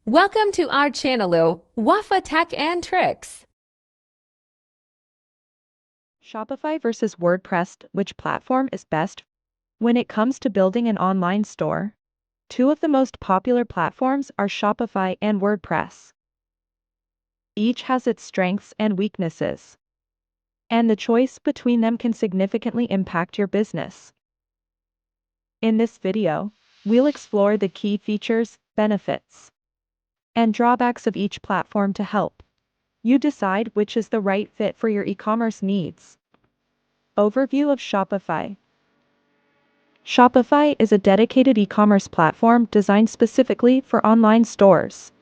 Welcome to our channel, Wafa Tech and Tricks. Shopify versus WordPress, which platform is best when it comes to building an online store? Two of the most popular platforms are Shopify and WordPress. Each has its strengths and weaknesses, and the choice between them can significantly impact your business. In this video, we'll explore the key features, benefits, and drawbacks of each platform to help you decide which is the right fit for your e-commerce needs. Overview of Shopify. Shopify is a dedicated e-commerce platform designed specifically for online stores.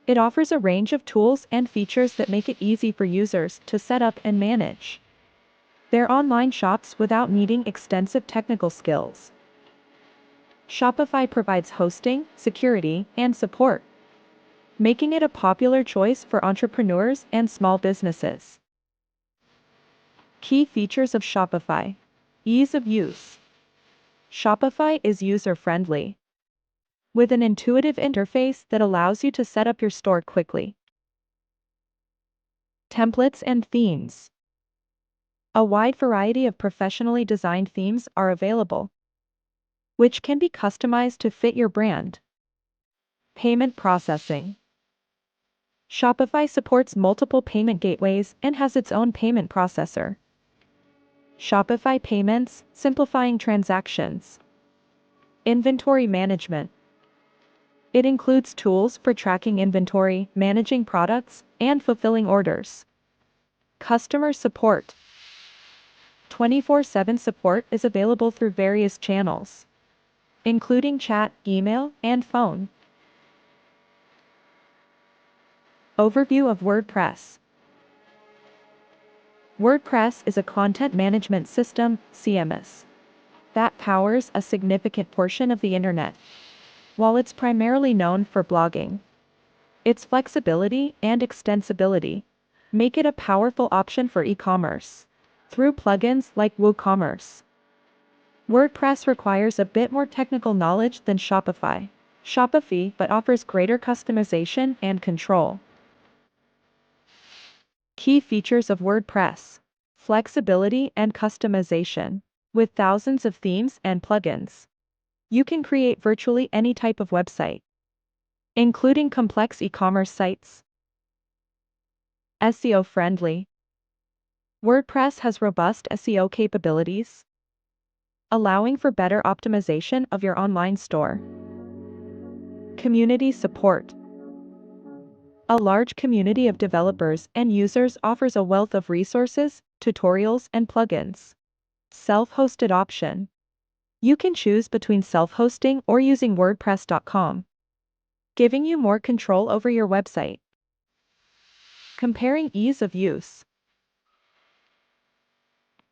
It offers a range of tools and features that make it easy for users to set up and manage their online shops without needing extensive technical skills. Shopify provides hosting, security, and support, making it a popular choice for entrepreneurs and small businesses. Key features of Shopify. Ease of use. Shopify is user-friendly, with an intuitive interface that allows you to set up your store quickly. Templates and themes. A wide variety of professionally designed themes are available, which can be customized to fit your brand. Payment processing. Shopify supports multiple payment gateways and has its own payment processor. Shopify Payments, simplifying transactions. Inventory management. It includes tools for tracking inventory, managing products, and fulfilling orders. Customer support. 24/7 support is available through various channels, including chat, email, and phone. Overview of WordPress. WordPress is a content management system, CMS, that powers a significant portion of the internet. While it's primarily known for blogging, its flexibility and extensibility make it a powerful option for e-commerce through plugins like Woocommerce. WordPress requires a bit more technical knowledge than Shopify, but offers greater customization and control. Key features of WordPress. Flexibility and customization. With thousands of themes and plugins, you can create virtually any type of website, including complex e-commerce sites. SEO friendly. WordPress has robust SEO capabilities, allowing for better optimization of your online store. Community support. A large community of developers and users offers a wealth of resources, tutorials, and plugins. Self-hosted option. You can choose between self-hosting or using WordPress.com, giving you more control over your website. Comparing ease of use.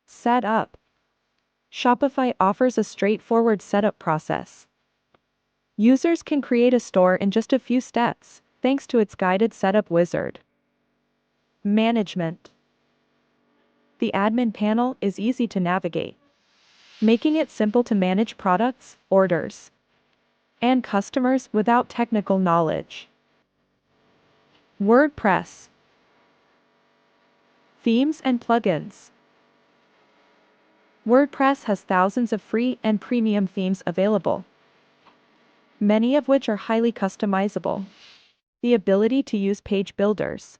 Setup. Shopify offers a straightforward setup process. Users can create a store in just a few steps, thanks to its guided setup wizard. Management. The admin panel is easy to navigate, making it simple to manage products, orders, and customers without technical knowledge. WordPress. Themes and plugins. WordPress has thousands of free and premium themes available, many of which are highly customizable. The ability to use page builders,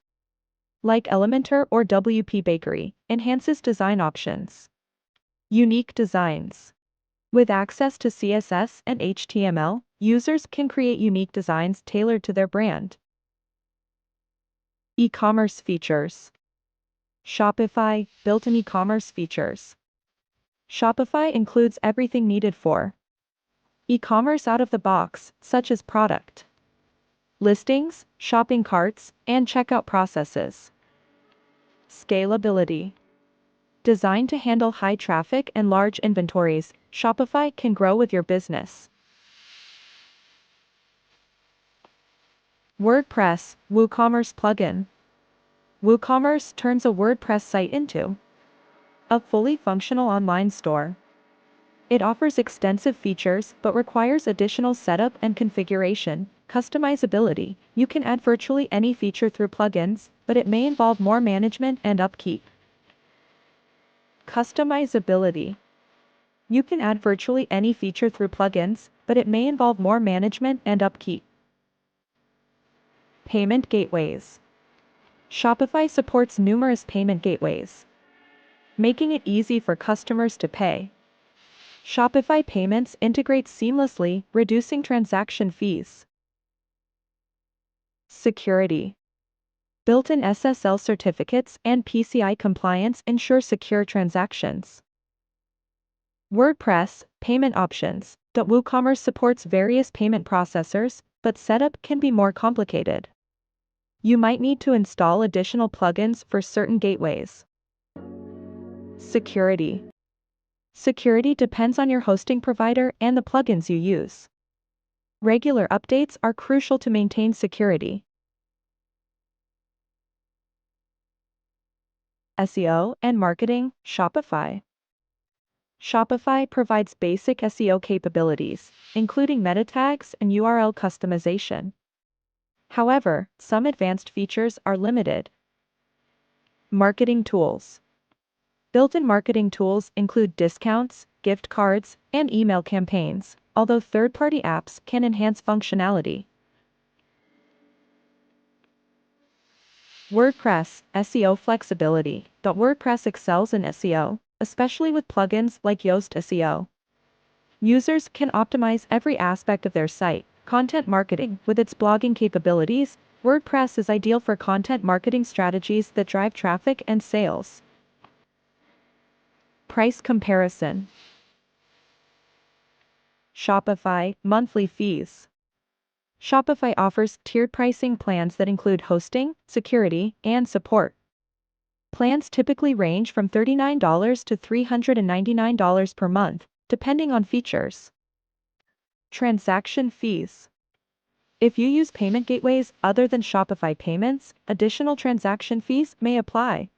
like Elementor or WP Bakery, enhances design options. Unique designs. With access to CSS and HTML, users can create unique designs tailored to their brand. E-commerce features. Shopify built-in e-commerce features. Shopify includes everything needed for e-commerce out of the box, such as product listings, shopping carts, and checkout processes. Scalability. Designed to handle high traffic and large inventories, Shopify can grow with your business. WordPress WooCommerce plugin. WooCommerce turns a WordPress site into a fully functional online store. It offers extensive features but requires additional setup and configuration. Customizability. You can add virtually any feature through plugins, but it may involve more management and upkeep. Customizability. You can add virtually any feature through plugins, but it may involve more management and upkeep. Payment gateways. Shopify supports numerous payment gateways, making it easy for customers to pay. Shopify payments integrate seamlessly, reducing transaction fees. Security. Built-in SSL certificates and PCI compliance ensure secure transactions. WordPress payment options. Woocommerce supports various payment processors, but setup can be more complicated. You might need to install additional plugins for certain gateways. Security. Security depends on your hosting provider and the plugins you use. Regular updates are crucial to maintain security. SEO and marketing. Shopify. Shopify provides basic SEO capabilities, including meta tags and URL customization. However, some advanced features are limited. Marketing tools. Built-in marketing tools include discounts, gift cards, and email campaigns, although third-party apps can enhance functionality. WordPress SEO flexibility. WordPress excels in SEO, especially with plugins like Yoast SEO. Users can optimize every aspect of their site. Content marketing. With its blogging capabilities, WordPress is ideal for content marketing strategies that drive traffic and sales. Price comparison. Shopify monthly fees. Shopify offers tiered pricing plans that include hosting, security, and support. Plans typically range from $39 to $399 per month, depending on features. Transaction fees. If you use payment gateways other than Shopify payments, additional transaction fees may apply.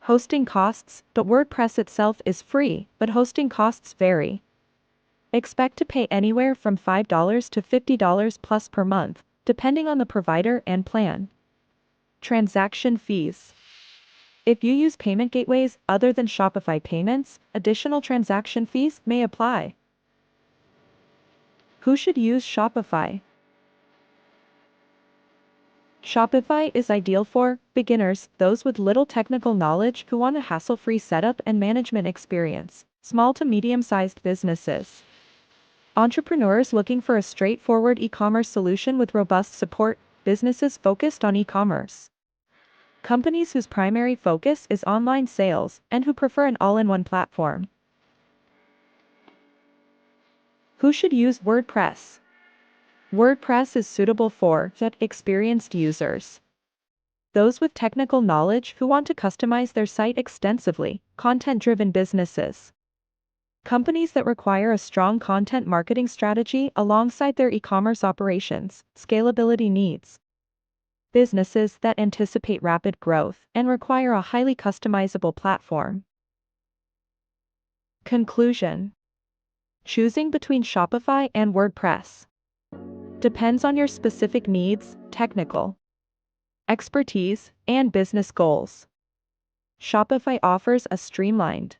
Hosting costs. WordPress itself is free, but hosting costs vary. Expect to pay anywhere from $5 to $50 plus per month, depending on the provider and plan. Transaction fees. If you use payment gateways other than Shopify payments, additional transaction fees may apply. Who should use Shopify? Shopify is ideal for beginners, those with little technical knowledge who want a hassle-free setup and management experience, small to medium-sized businesses. Entrepreneurs looking for a straightforward e-commerce solution with robust support, businesses focused on e-commerce. Companies whose primary focus is online sales and who prefer an all-in-one platform. Who should use WordPress? WordPress is suitable for experienced users. Those with technical knowledge who want to customize their site extensively, content-driven businesses. Companies that require a strong content marketing strategy alongside their e-commerce operations, scalability needs. Businesses that anticipate rapid growth and require a highly customizable platform. Conclusion. Choosing between Shopify and WordPress depends on your specific needs, technical expertise, and business goals. Shopify offers a streamlined,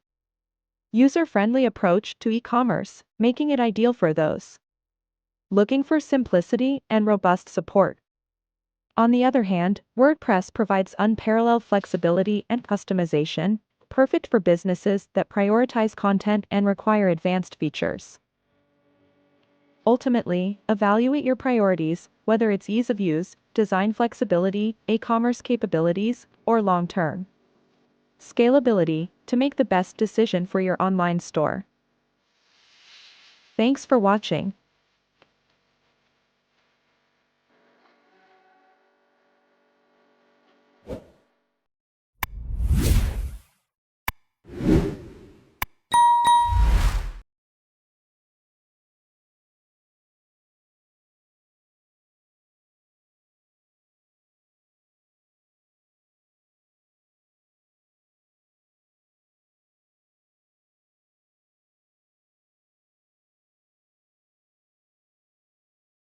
user-friendly approach to e-commerce, making it ideal for those looking for simplicity and robust support. On the other hand, WordPress provides unparalleled flexibility and customization, perfect for businesses that prioritize content and require advanced features. Ultimately, evaluate your priorities, whether it's ease of use, design flexibility, e-commerce capabilities, or long-term scalability, to make the best decision for your online store. Thanks for watching.